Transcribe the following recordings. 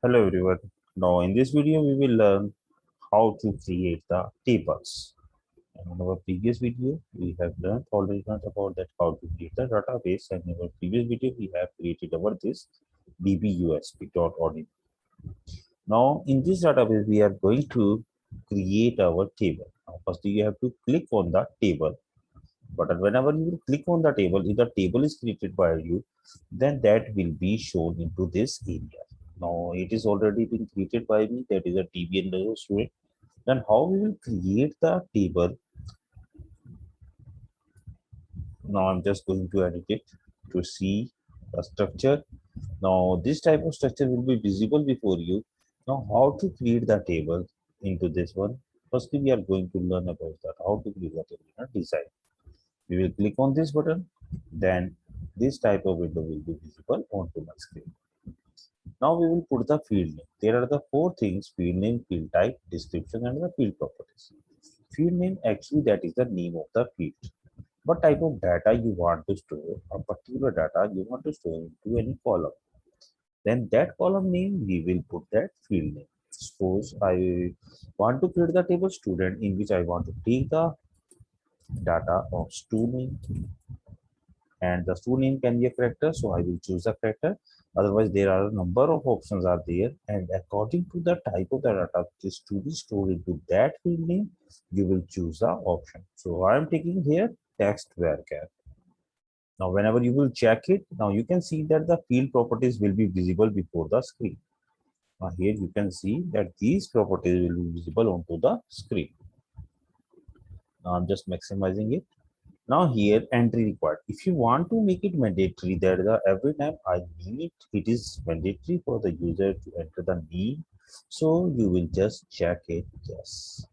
Hello everyone. Now in this video we will learn how to create the tables. And in our previous video we have already learned about that how to create the database, and in our previous video we have created our this dbusp.audit. Now in this database we are going to create our table. Now first you have to click on the table, but whenever you will click on the table, if the table is created by you, then that will be shown into this area. Now it is already been created by me, that is a TB underscore student. Then how we will create the table? Now I'm just going to edit it to see the structure. Now this type of structure will be visible before you. Now how to create the table into this one? Firstly, we are going to learn about that how to create the table in a design. We will click on this button, then this type of window will be visible onto my screen. Now we will put the field name. There are the four things: field name, field type, description, and the field properties. Field name, actually that is the name of the field. What type of data you want to store, a particular data you want to store into any column. Then that column name, we will put that field name. Suppose I want to create the table student, in which I want to take the data of student, and the student name can be a character, so I will choose a character. Otherwise there are a number of options are there, and according to the type of the data which is to be stored into that field name, you will choose the option. So I am taking here text varchar. Now whenever you will check it, now you can see that the field properties will be visible before the screen. Now here you can see that these properties will be visible onto the screen. Now I'm just maximizing it. Now here entry required. If you want to make it mandatory that every time I need it is mandatory for the user to enter the name, so you will just check it yes.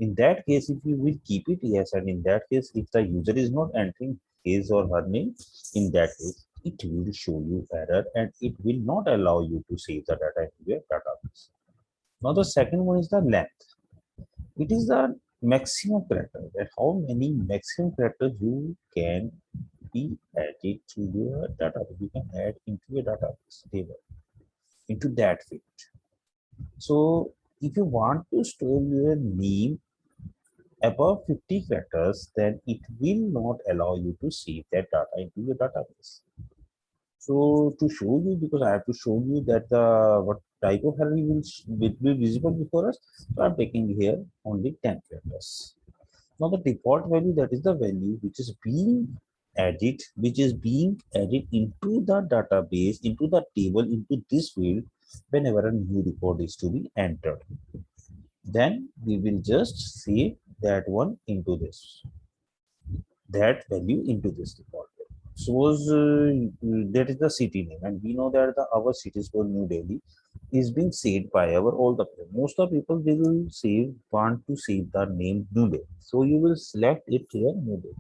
In that case, if you will keep it yes, and in that case, if the user is not entering his or her name, in that case, it will show you error and it will not allow you to save the data into your database. Now the second one is the length. It is the maximum character, that how many maximum characters you can be added to your database. You can add into your database table into that field. So if you want to store your name above 50 characters, then it will not allow you to save that data into your database. So to show you, because I have to show you that the what type of array will be visible before us, so I'm taking here only 10 characters. Now the default value, that is the value which is being added into the database, into the table, into this field whenever a new record is to be entered. Then we will just save that one into this, that value into this default value. Suppose that is the city name, and we know that our city for New Delhi is being saved by our all the people. Most of the people they will want to save the name New Delhi. So you will select it here New Delhi.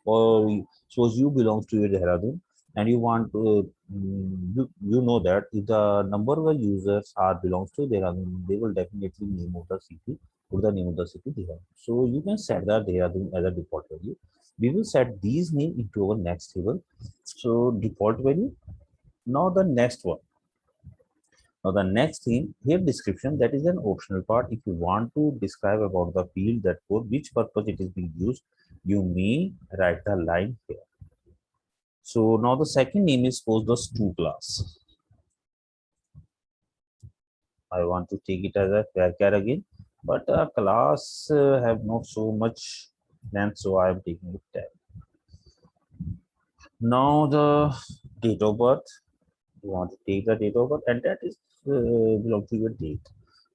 Or suppose you belong to your Dehradun and you want to you know that if the number of users are belongs to Dehradun, they will definitely name of the city, put the name of the city Dehradun. So you can set the Dehradun as a default value. We will set these name into our next table. So default value. Now the next one. Now the next thing here, description, that is an optional part. If you want to describe about the field, that for which purpose it is being used, you may write the line here. So now the second name is suppose the stu class. I want to take it as a varchar again, but class have not so much length, so I am taking it 10. Now the date of birth. You want to take the date of birth, and that is belong to your date.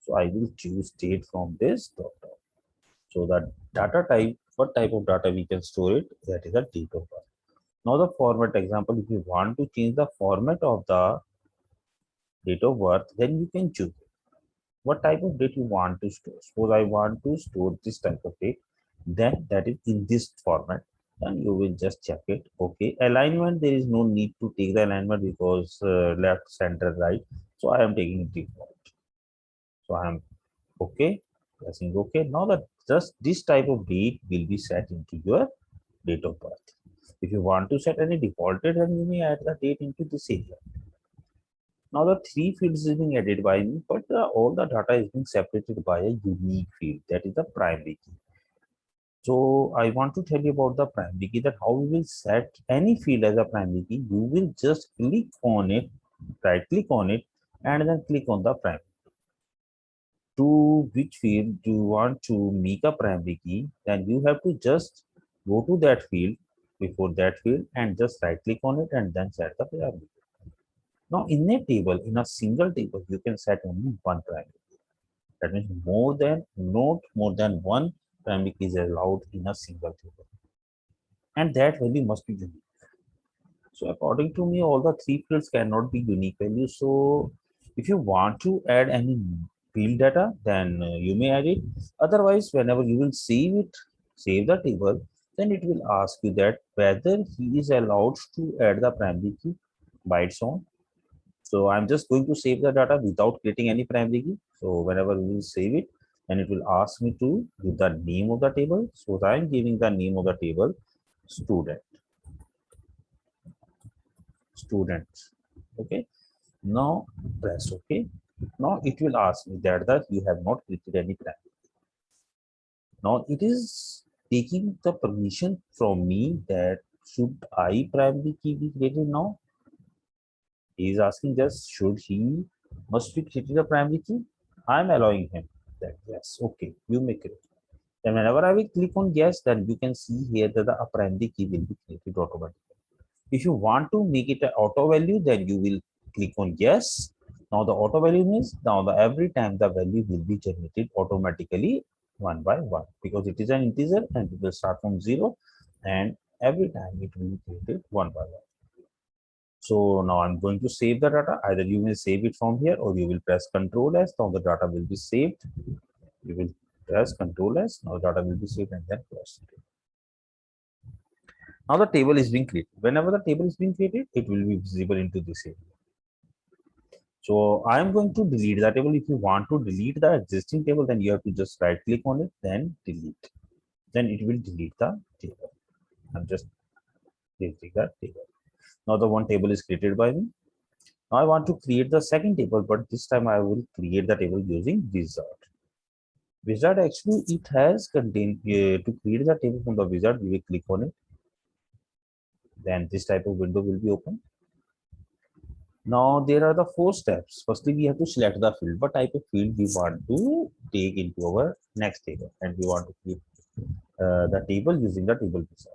So I will choose date from this drop down. So the data type, what type of data we can store it, that is a date of birth. Now the format example, if you want to change the format of the date of birth, then you can choose what type of date you want to store. Suppose I want to store this type of date, then that is in this format, and you will just check it. Okay, alignment, there is no need to take the alignment because left, center, right. So I am taking default. So I am okay, pressing okay. Now that just this type of date will be set into your date of birth. If you want to set any default date, then you may add the date into this area. Now the three fields is being added by me, but all the data is being separated by a unique field, that is the primary key. So I want to tell you about the primary key, that how we will set any field as a primary key. You will just click on it, right click on it, and then click on the primary. To which field do you want to make a primary key, then you have to just go to that field before that field and just right click on it and then set the primary key. Now in a table, in a single table, you can set only one primary key. That means not more than one primary key is allowed in a single table. And that value must be unique. So according to me, all the three fields cannot be unique values. So if you want to add any field data, then you may add it. Otherwise, whenever you will save it, save the table, then it will ask you that whether he is allowed to add the primary key by its own. So I'm just going to save the data without creating any primary key. So whenever we will save it, and it will ask me to give the name of the table. So I'm giving the name of the table student. Okay, now press OK. Now it will ask me that you have not created any primary. Now it is taking the permission from me that should I primary key be created. Now he is asking just should he must be created a primary key. I am allowing him that yes, okay, you may create. Then whenever I will click on yes, then you can see here that the primary key will be created automatically. If you want to make it an auto value, then you will click on yes. Now the auto value means now the every time the value will be generated automatically one by one, because it is an integer and it will start from 0 and every time it will be created one by one. So now I'm going to save the data. Either you will save it from here or you will press Ctrl S. Now the data will be saved. You will press Ctrl S. Now the data will be saved and then press OK. Now the table is being created. Whenever the table is being created, it will be visible into this area. So I am going to delete the table. If you want to delete the existing table, then you have to just right click on it, then delete. Then it will delete the table. I'm just deleting that table. Now the one table is created by me. Now I want to create the second table, but this time I will create the table using wizard. Wizard actually it has contained to create the table from the wizard. We will click on it. Then this type of window will be open. Now there are the 4 steps. Firstly, we have to select the field. What type of field we want to take into our next table, and we want to keep the table using the table wizard.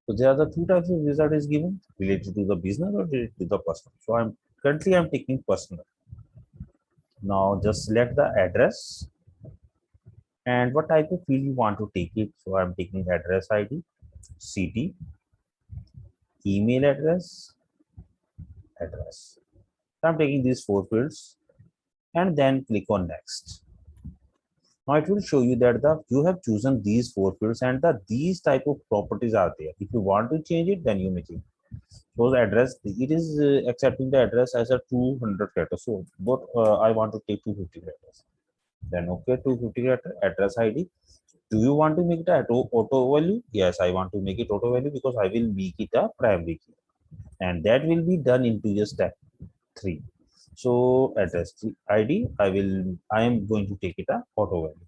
So there are the 2 types of wizard is given, related to the business or related to the personal. So I'm taking personal. Now just select the address and what type of field you want to take it. So I'm taking address ID, city, email address. So I'm taking these 4 fields and then click on next. Now it will show you that you have chosen these 4 fields and these type of properties are there. If you want to change it, then you may change. Suppose address, it is accepting the address as a 200 characters. So but I want to take 250 characters. Then okay, 250 character address ID. Do you want to make it auto value? Yes, I want to make it auto value because I will make it a primary key, and that will be done into your step 3. So address ID, I am going to take it a auto value.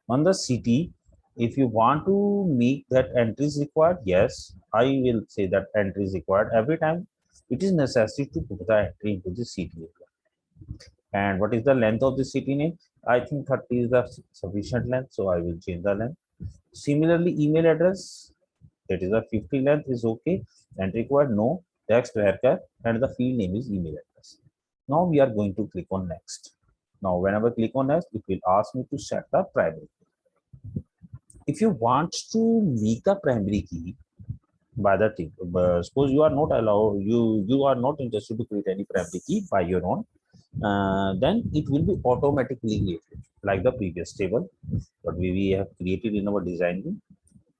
On the city, if you want to make that entry is required, yes, I will say that entry is required every time it is necessary to put the entry into the city area. And what is the length of the city name? I think 30 is the sufficient length, so I will change the length. Similarly, email address, that is a 50 length is okay, and required no, text varchar, and the field name is email address. Now we are going to click on next. Now whenever I click on next, it will ask me to set the primary. If you want to make the primary key by the thing, suppose you are not allowed, you are not interested to create any primary key by your own, then it will be automatically created like the previous table but we have created in our design room.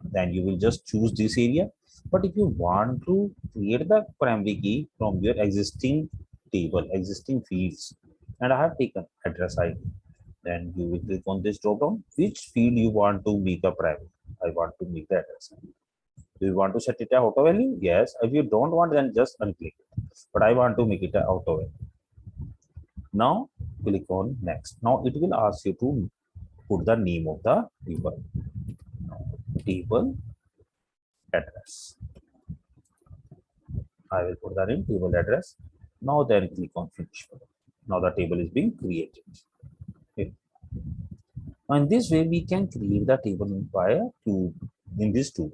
Then you will just choose this area. But if you want to create the primary key from your existing table, existing fields, and I have taken address ID, then you will click on this drop down. Which field you want to make a primary? I want to make the address ID. Do you want to set it a auto value? Yes. If you don't want, then just unclick it. But I want to make it a auto value. Now click on next. Now it will ask you to put the name of the table. Now, table address. I will put that in table address. Now then click on finish button. Now the table is being created. Okay. And this way we can create the table via cube in this tool.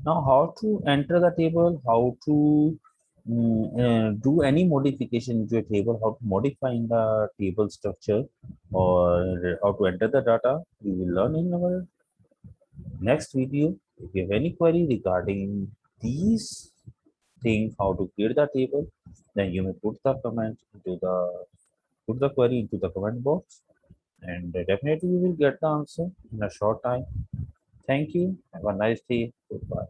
Now how to enter the table, how to do any modification to a table, how to modify in the table structure, or how to enter the data, we will learn in our next video. If you have any query regarding these things, how to create the table, then you may put the comment into the put the query into the comment box, and definitely you will get the answer in a short time. Thank you. Have a nice day. Goodbye.